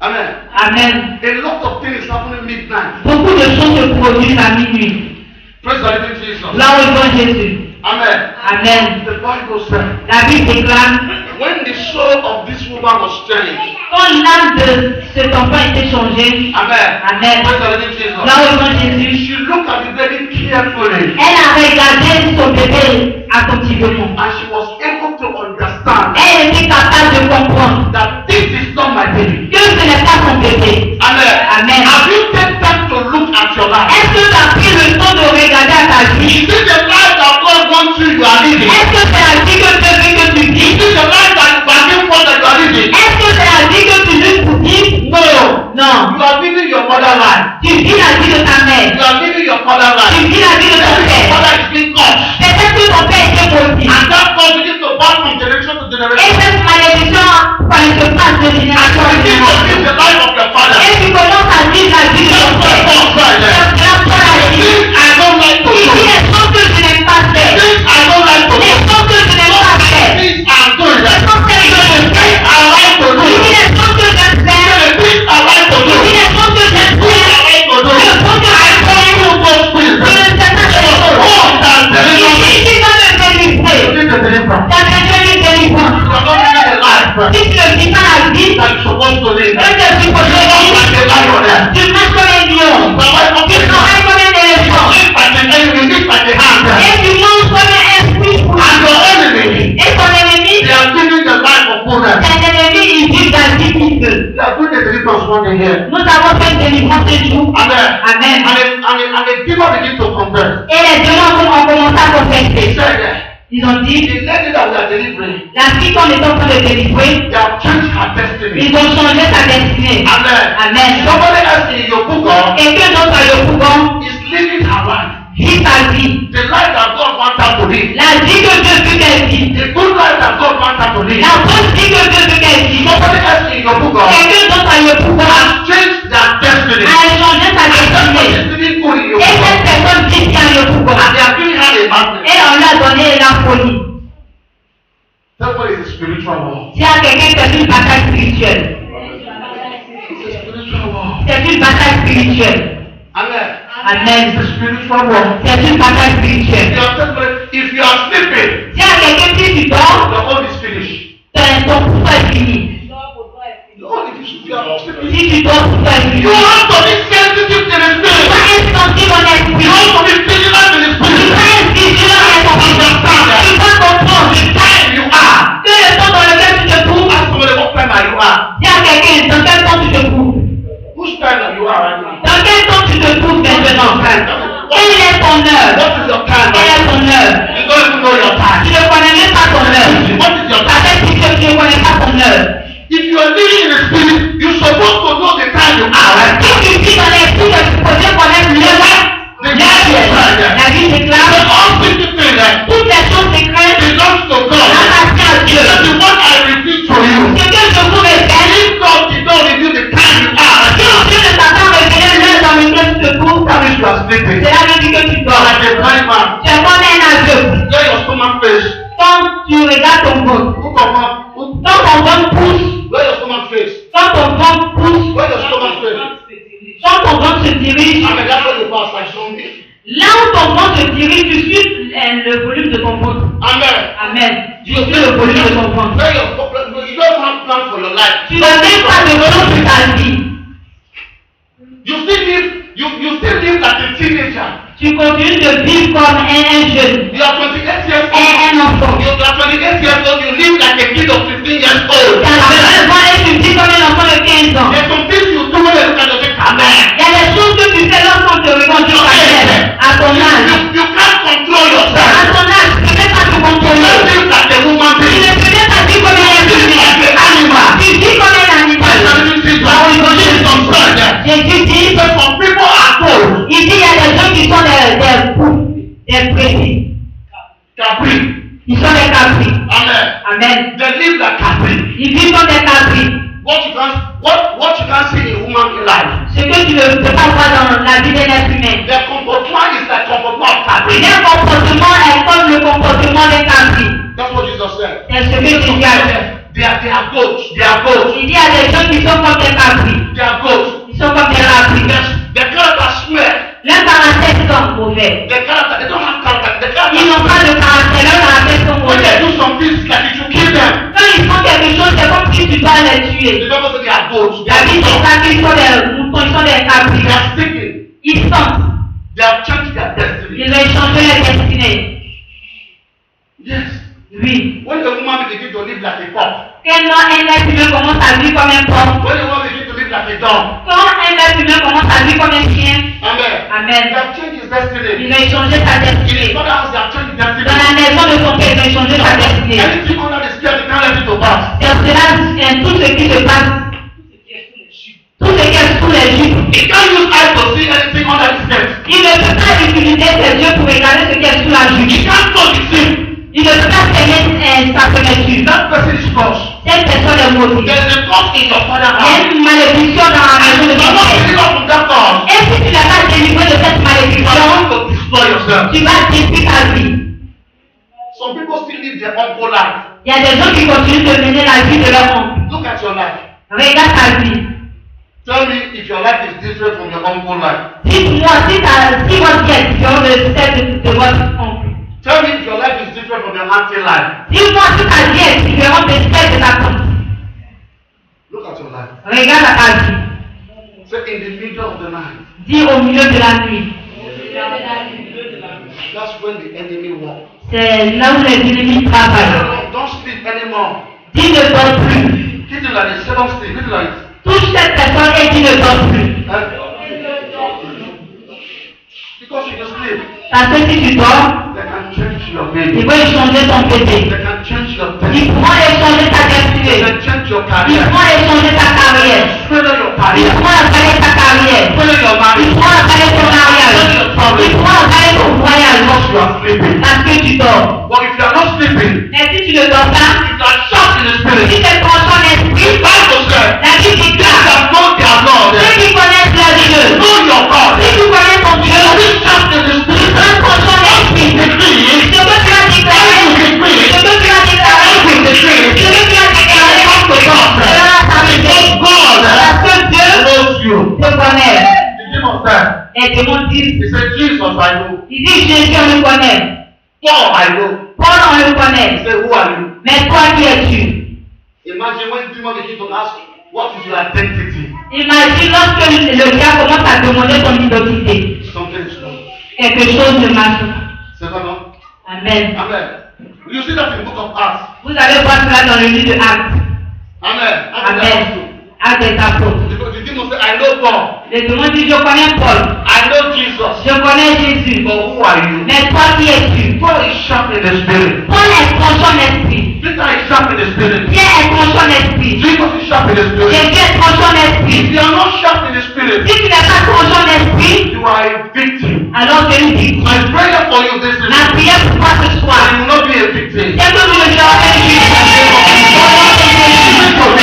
Amen. Amen. A lot of things happen midnight. Beaucoup de choses se produisent à minuit. Praise the living Jesus. Gloire au nom de Jésus. Amen. Amen. The Bible says, La Bible déclare, when the soul of this woman was changed, quand l'âme de cet enfant était changée, Amen. Amen. Praise the living Jesus. Gloire au nom de Jésus, She looked at the baby carefully elle a regardé son bébé attentivement. and she was able to understand Elle était capable de comprendre that this is not my baby. que ce n'est pas son bébé. Amen. Amen. Have you taken time to look at your life? Est-ce que tu as pris le temps de regarder à ta vie? Is it the life that God wants you are living? Est-ce que c'est la vie que Dieu veut que tu Is vis? it the life that you are living for that you are living? Est-ce que c'est la vie que tu veux pour vivre? No. Non. You are living your mother life. Tu vis la vie de ta mère. You are living your father Tu life. vis la vie de ton Your père. father is being cut. Peut-être que ton père était maudit. And that God begins to pass from generation to Et generation. cette malédiction, quand elle se passe de génération en You begin to génération. live the life of your father. Et tu commences à vivre la vie de ton père. That's what God C'est said. là Paul a dit. Things I don't like to Il dit do. les choses que je n'aime pas faire. Things I don't like to Les do. choses que je n'aime pas faire. Things I'm doing. Les choses que je Things fais. I like to do. Il dit les choses que j'aime faire. Things I like to Il do. dit les choses que j'aime Things faire. I like to do. Le fond de la I don't do those things. Je ne sais pas faire. God has delivered me. Il dit va me délivrer. You need the deliverance. Ça veut dire une délivrance. You are not living the life Si tu ne vis pas la vie, that you're supposed to live. que tu vis pour You walk like a lion. tu marches comme un lion. The life of Tu the travailles comme un éléphant. live like an enemy, live like a hand. Et tu manges comme un esprit fou. And your enemy, Et ton ennemi, they are living the life of fullness. ton ennemi, il vit la vie qu'il veut. They are doing the deliverance one day here. Nous avons fait une délivrance ce jour. Amen. Amen. And the demon begin to confess. Et les démons ont commencé à He confesser. said, Ils ont dit, the lady that we are delivering, la fille qu'on est en train de délivrer, they have changed her destiny. ils ont changé sa destinée. Amen. Amen. Somebody else in your book Quelqu'un d'autre à le couvent is living her life. vit sa vie. The life that God wants her to live. La vie que Dieu veut qu'elle vive. The good life that God wants her to live. La bonne vie que Dieu veut qu'elle vive. Somebody else in your book Quelqu'un d'autre à le couvent has changed their destiny. a changé sa And that's what destinée. is living good in your Et book. cette personne vit dans le couvent. And they are giving her a madness. Et on lui a donné la folie. That's what is a spiritual war. S'il y a quelqu'un qui fait une bataille spirituelle, It's a spiritual war. c'est une bataille spirituelle. Amen. Amen. It's a spiritual war. C'est une bataille spirituelle. If you are sleeping, S'il y a quelqu'un qui dort, your own is finished. ton pouvoir est fini. Your own is finished. You are sleeping. Si tu dors, ton pouvoir est fini. You have to be sensitive to the Tu spirit. vas être sensible en esprit. You have to be vigilant to the Tu spirit. vas être vigilant en esprit. Tu vas comprendre The time you are. que le temps dans lequel tu te trouves, Ask somebody what time are you are. il y a quelqu'un, dans quel temps tu te trouves? Which time are you are right now? Dans quel temps tu te trouves maintenant? Quelle est ton heure? What is your time? Quelle est ton heure? You don't even know your time. Tu ne connais même pas ton heure. What is your Ça time? fait que tu ne connais pas ton heure. If you are living in the spirit, you're supposed to know the time you are right now. Si tu vis dans l'esprit, tu peux bien connaître l'heure. La vie The déclare all secret things toutes les choses secrètes belongs to God. appartiennent à Dieu. That's the one I repeat to you. Ce que je vous révèle, If God did not reveal the time you are, si Dieu ne t'a pas révélé l'heure dans laquelle tu te trouves, that means you are sleeping. cela veut dire que tu You are dors. like a blind man. Tu es comme un aveugle. Let your stomach face. Quand tu regardes ton ventre, Look of man. quand ton ventre pousse, Where your stomach face. quand ton ventre pousse, Where your stomach face. quand ton ventre se dirige, I mean, that's what you pass like comment te dirige, tu suis le volume de ton ventre. Amen. Amen. Tu suis le volume de ton ventre. You don't have plan for your life. Tu n'as même pas de plan pour ta vie. You still live like a teenager. Tu continues de vivre comme un jeune. You are 28 years old. Un enfant. You are 28 years old. You live like a kid of 15 years old. Tu as 20 ans et tu vis comme un enfant de 15 ans. There's some things you do when you look at your Amen. Il y a des choses que tu fais lorsqu'on te regarde sur ta tête. À ton âge. You can't control yourself. À ton âge, tu ne peux pas te You contrôler. don't live like a woman Tu being. ne peux même pas vivre comme un You live animal. like an animal. Tu vis comme un animal. Jésus dit, Some people are told. il dit il y a des gens qui sont des fous, des précis. Capri. Ils sont des capris. Amen. Amen. They live like Capri. Ils vivent comme des capris. What you can see in human life. Ce que tu ne peux pas voir dans la vie d'un être humain. Their comportement is like comportement of Capri. Leur comportement est comme le comportement des capris. That's what Jesus said. C'est ce que Jésus a dit. They are goats. They are goats. Il dit à des gens qui sont comme des capris. They are goats. Ils sont comme des capris. Their character smell. Leurs caractères sont mauvais. Their character, they don't have character. Ils n'ont pas de caractère. Leurs caractères sont When they mauvais. do some things like you should kill them. Quand ils font quelque chose, c'est comme si tu dois les The tuer. Bible says they are goats. They La are Bible dit goats. ça qu'ils sont des moutons, ils sont des They capris. are sticking. Ils sentent. They have changed their destiny. Ils ont changé leur destinée. Yes. Oui. When a woman begins to live like a cock. Quand un être humain commence à vivre comme un porc. When a woman begins to live like a dog. Quand un être humain commence à vivre comme un chien. Amen. They Amen. have changed his destiny. Il a changé sa In his destinée. father's house, they have changed his destiny. Dans la maison de son père, il a changé sa destinée. Anything under the scale, they can't let it to pass. C'est cela, tout ce qui se passe, tout ce qui est sous les jupes. He can't use eyes to see anything under the scale. Il ne peut pas utiliser ses yeux pour regarder ce qui est sous la He jupe. can't touch the sin. Il ne peut pas s'aimer sa fenêtre. That person is cursed. Cette personne est maudite. There is a curse in your father's Il y a house. une malédiction dans la maison de You are ton not père. delivered from that curse. Et si tu n'as pas délivré de cette You are malédiction, going to destroy yourself. tu vas détruire ta vie. Some people still live their uncle life. Il y a des gens qui continuent de mener la vie de leur oncle. Look at your life. Regarde ta vie. Tell me if your life is different from your uncle life. Dites-moi si votre vie est différente de celle de votre oncle. Tell me if your life is different from your auntie life. Dis-moi si ta vie est différente de celle de ta tante. Look at your life. Regarde ta vie. Say in the middle of the night. Dis au milieu de la nuit. That's when the enemy walks. C'est là où les ennemis travaillent. Don't sleep anymore. Dis ne dors plus. Hit it like this. Say don't sleep. Hit it like this. Touche cette personne et dis ne dors plus. Because you just sleep. Parce que si tu dors, They can change your ils baby. vont échanger ton bébé. They can change your Ils destiny. pourront échanger ta They destinée. can change your Ils career. pourront échanger ta carrière. Failure your Ils career. pourront avaler ta carrière. Failure your Ils marriage. pourront avaler ton mariage. Ils pourront avaler ton voyage. Because you are sleeping. Parce que tu dors. But if you are not sleeping, Mais si tu ne dors pas, if you are shocked in the si spirit, tu es dans ton esprit, the Bible says, la Bible they déclare, that know their Lord, ceux qui connaissent leur Dieu, know your God. si tu connais ton Dieu, Be shocked in the spirit. dans ton esprit, Decree. ce que tu as déclaré, ce que tu as déclaré, ce que tu as déclaré, cela va s'arrêter. Parce que Dieu Knows you. te connaît. The name of that. Et tout le monde dit, He said, Jesus, I know. il dit Jésus, on le connaît. Paul, I know. Paul, on le He connaît. said, who are you? Mais toi, qui es-tu? Imagine when demon begin to ask, what is your identity? Imagine lorsque le gars commence à demander ton identité. Something is wrong. Quelque chose ne marche pas. C'est ça, non? Amen. Amen. You see that in the book of Acts. Vous allez voir cela dans le livre de Actes. Amen. Amen. Actes des apôtres. The demon said, I know Paul. Le démon dit, je connais Paul. I know Jesus. Je connais Jésus. But who are you? Mais toi, qui es-tu? Paul is sharp in the spirit. Paul est tranchant esprit. Peter is sharp in the spirit. Pierre est tranchant esprit. Jesus is sharp in the spirit. Jésus est tranchant If esprit. you are not sharp in the spirit, Si tu n'es pas tranchant esprit, you are a victim. alors je lui dis, My prayer for you this is ma prière pour toi ce soir, you will not be a victim. c'est que tu ne seras pas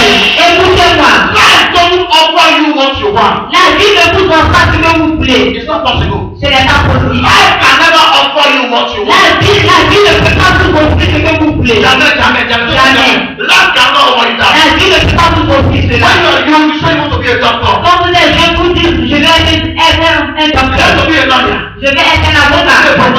écoutez-moi. God don't offer you what you want. La vie ne vous offre pas ce que vous voulez. It's not possible. Ce n'est pas possible. I can never offer you what you want. La vie ne peut pas vous offrir ce que vous voulez. Jamais, jamais, jamais. Jamais. Life cannot offer you that. La vie ne peut pas vous offrir When cela. you are young, you say you want to be a doctor. Quand vous êtes jeune, vous dites, je vais être un You want to docteur. be a lawyer. Je vais être un You avocat. say, but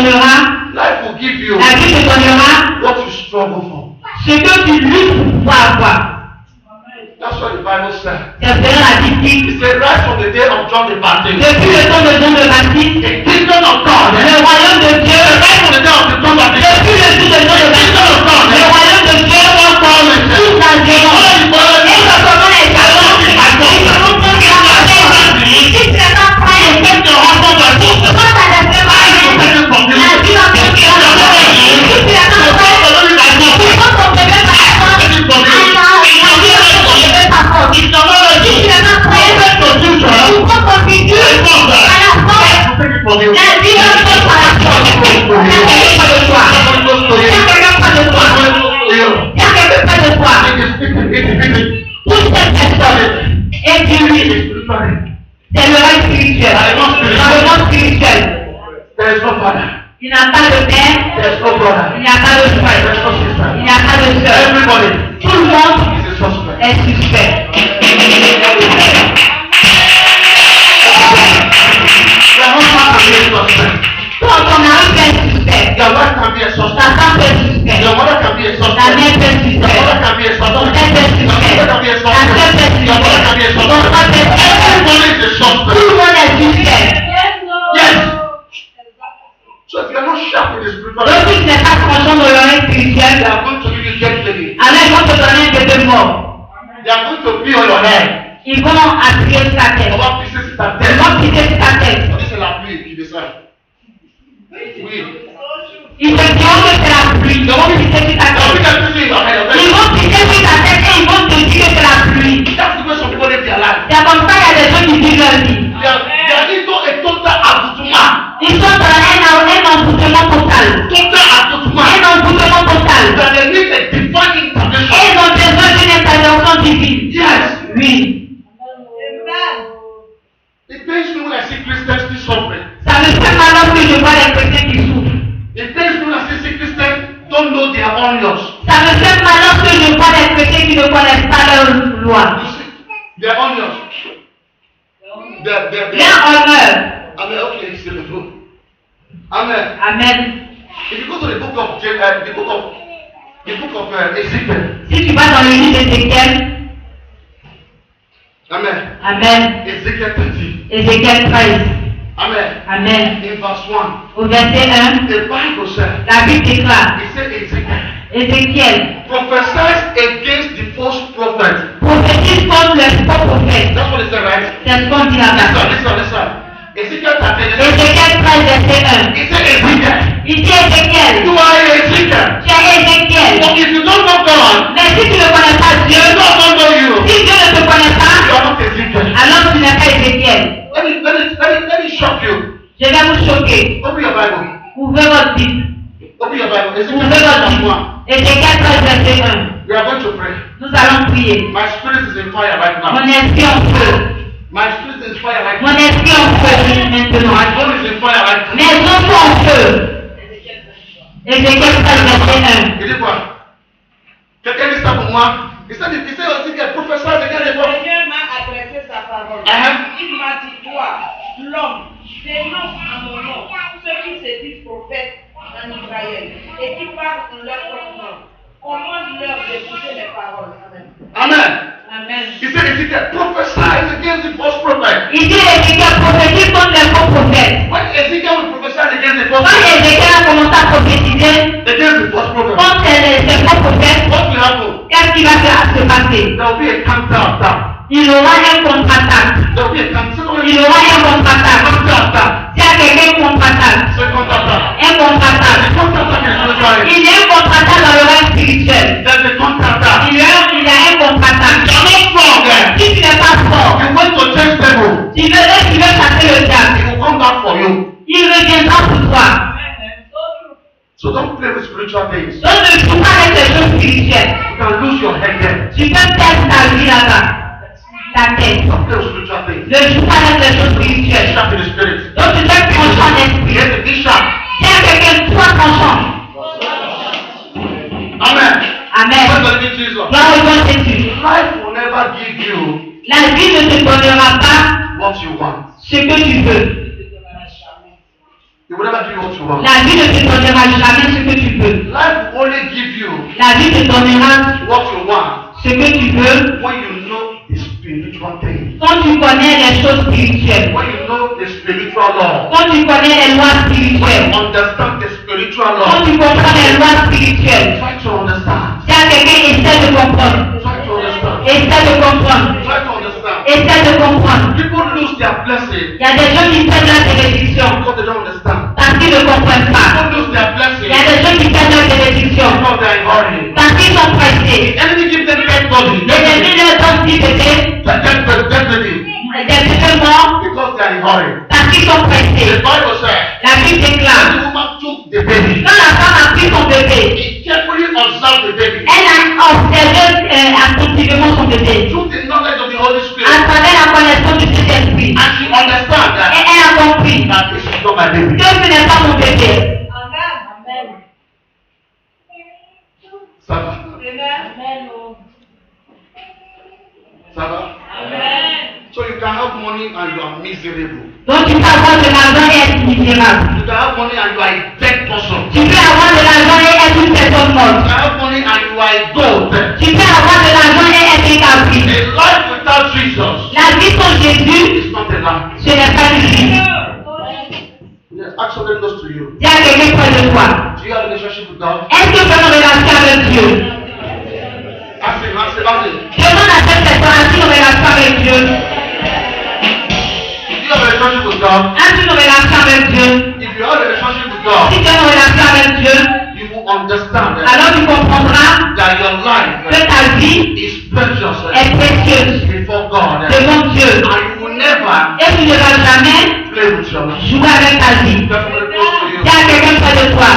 donnera, Life will give you la vie te donnera what you struggle for. ce que tu luttes pour pouvoir avoir. That's what the Bible says. C'est selon la Bible. It said right from the day of John the Baptist. Depuis le temps de Jean le Baptiste, The kingdom of God. le royaume de Dieu, Right from the day of the John Baptist. depuis le jour de Jean le Baptiste, le royaume de Dieu, toute la violence. Et ce comment les talents, si tu n'es pas prêt, quand tu as la vie va te si tu n'es pas prêt, quand ton bébé va c'est le règne spirituel. Dans le monde spirituel, il n'y a pas de père, il n'y a pas de frère, il n'y a pas de soeur. Tout le monde est suspect. Quand ton mari peut être suspect, ta femme peut être suspect, ta mère peut être suspect, ton père peut être suspect, ta soeur peut être suspect, ton frère peut être suspect. Tout le monde est suspect. So if you are not sharp in the spiritual Donc si tu n'es pas tranchant dans le règne they spirituel, are going to give you jet lady. alors ils vont te donner un bébé mort. They are going to be on your head. Ils vont attirer sur ta tête. On va pisser sur ta Ils tête. vont pisser sur ta tête. On dit c'est la pluie qui descend. Oui. Ils te diront que c'est la pluie. Ils vont pisser sur ta Now we tête. can see your head. Ils vont pisser sur ta tête et ils vont te dire que c'est la pluie. That's the way some people live their life. C'est comme ça qu'il y a des gens qui vivent leur vie. They are into a total aboutement. Ils sont dans un emboutement total. Total aboutement. Un emboutement total. That they need a divine Et intervention. ils ont besoin d'une intervention divine. Yes. Oui. It pains me when I see Christians still suffering. Ça me fait mal lorsque je vois les chrétiens qui souffrent. It pains me when I see Christians don't know their onions. Ça me fait mal lorsque je vois les chrétiens qui ne connaissent pas leur loi. You see, their onions. Leur honneur. Amen. Okay, it's in the book. Amen. Amen. If you go to the book of Ezekiel. Si tu vas dans le livre d'Ézéchiel, Amen. Amen. Ezekiel 30. Ézéchiel 13. Amen. Amen. In verse 1. Au verset 1, The Bible says, la Bible déclare, it said Ezekiel Ézéchiel prophesies against the false prophet. prophétise contre le faux prophète. That's what it said, right? C'est ce qu'on dit là-bas. Listen. Ezekiel 30. Ézéchiel 13, verset 1. It said Ezekiel. Il dit Ézéchiel, You are Ezekiel. tu es Ézéchiel. So if you don't know God, Mais si tu ne connais pas Dieu, God don't know you. si Dieu ne te connaît You pas, are not Ezekiel. alors tu n'es pas Ézéchiel. Let me shock you. Je vais vous choquer. Open your Bible. Ouvrez votre Bible. Open your Bible. Ezekiel Ouvrez votre 31. Bible. Ézéchiel 13, verset 1. We are going to pray. Nous allons prier. My spirit is in fire right Mon now. esprit en feu. My spirit is in fire right Mon now. esprit en feu maintenant. My body is in fire right now. Mes os sont en feu. Ézéchiel 13, verset 1. Il dit quoi? Quelqu'un dit ça pour moi. Il sait aussi que le professeur de quelle époque? Seigneur m'a adressé sa parole. Il m'a dit, toi, l'homme, dénonce en mon nom ceux qui se disent prophètes en Israël et qui parlent en leur propre nom. Commande-leur d'écouter mes paroles. Amen. Amen. Amen. He said Ezekiel prophesies against the false prophet. Il dit Ézéchiel prophétise contre les faux prophètes. When Ezekiel will prophesy against the false Quand prophet, Ézéchiel a commencé à prophétiser against the false prophet, contre les faux prophètes, what will happen? qu'est-ce qui va se passer? There will be a counter-attack. Il aura un contre-attaque. There will be a counter-attack. Il aura un contre-attaque. Counter-attack. S'il y a quelqu'un contre-attaque, C'est counter-attack. un contre-attaque. Counter-attack is spiritual. Il y a un contre-attaque dans le règne spirituel. There's a counter-attack. Il y a un contre-attaque. You are not strong. Si tu n'es pas fort, You went to change table. tu veux chasser le diable. He will come back for you. Il reviendra pour toi. So don't play with spiritual things. Donc ne joue pas avec les choses spirituelles. You can lose your head there. Tu peux perdre ta vie là-bas. Ta tête. Don't play with spiritual things. Ne joue pas avec les choses spirituelles. Sharp in the spirit. Donc tu dois être tranchant You d'esprit. have to be sharp. Si y a quelqu'un, sois tranchant. Amen. Amen. Praise the living Jesus. Gloire au bon Jésus. Life will never give you La vie ne te donnera pas what you want. ce que tu veux. It will never give you what you want. La vie ne te donnera jamais ce que tu veux. Life will only give you La vie te donnera what you want ce que tu veux when you know the spiritual thing. quand tu connais les choses spirituelles. When you know the spiritual law. Quand tu connais les lois When spirituelles. you understand the spiritual Quand law. tu comprends les lois spirituelles. Try to understand. Si quelqu'un essaie de comprendre. Try to understand. Essaie de comprendre. Try to understand. Essaie de comprendre. People lose their blessing Il y a des gens qui perdent leur bénédiction because they don't understand. parce qu'ils ne comprennent pas. People lose their Il blessing y a des gens qui perdent leur bénédiction because they are in hurry. parce qu'ils sont pressés. The enemy gives them dead body. Les ennemis leur donnent des bébés, Dead body. des bébés morts Because they are in hurry. parce qu'ils sont The pressés. Bible says, La Bible when déclare, the woman took the baby, quand la femme a pris son bébé, he carefully observed the baby. elle a observé attentivement son bébé Through the knowledge of the Holy à Spirit. travers la connaissance du Saint-Esprit. And she understands Et that, elle a compris that this is not my baby. que ce n'est pas mon bébé. Amen. Ça va? Amen. Ça va? Amen. So you can have money and you are miserable. Donc tu peux avoir de l'argent et être misérable. You can have money and you are a dead person. Tu peux avoir de l'argent et être une personne You morte. can have money and you are a goat. Tu peux avoir de l'argent et être établi. A life without Jesus La vie sans Jésus, is not a life. ce n'est pas une vie. Yes, ask somebody close to you. Dis à quelqu'un près de toi. Do you have a relationship with God? Est-ce que tu as une relation avec Dieu? Ask him, ask him, ask him. Demande à cette personne, as-tu une relation avec Dieu? Do you have a relationship with God? As-tu une relation avec Dieu? If you have a relationship with God, Si tu as une relation avec Dieu, you will understand alors tu comprendras that your life que ta vie is precious est précieuse before God. devant Dieu. And you will never Et tu ne vas jamais play with your life. jouer avec ta vie. That's what it goes to you. Dis à quelqu'un près de toi.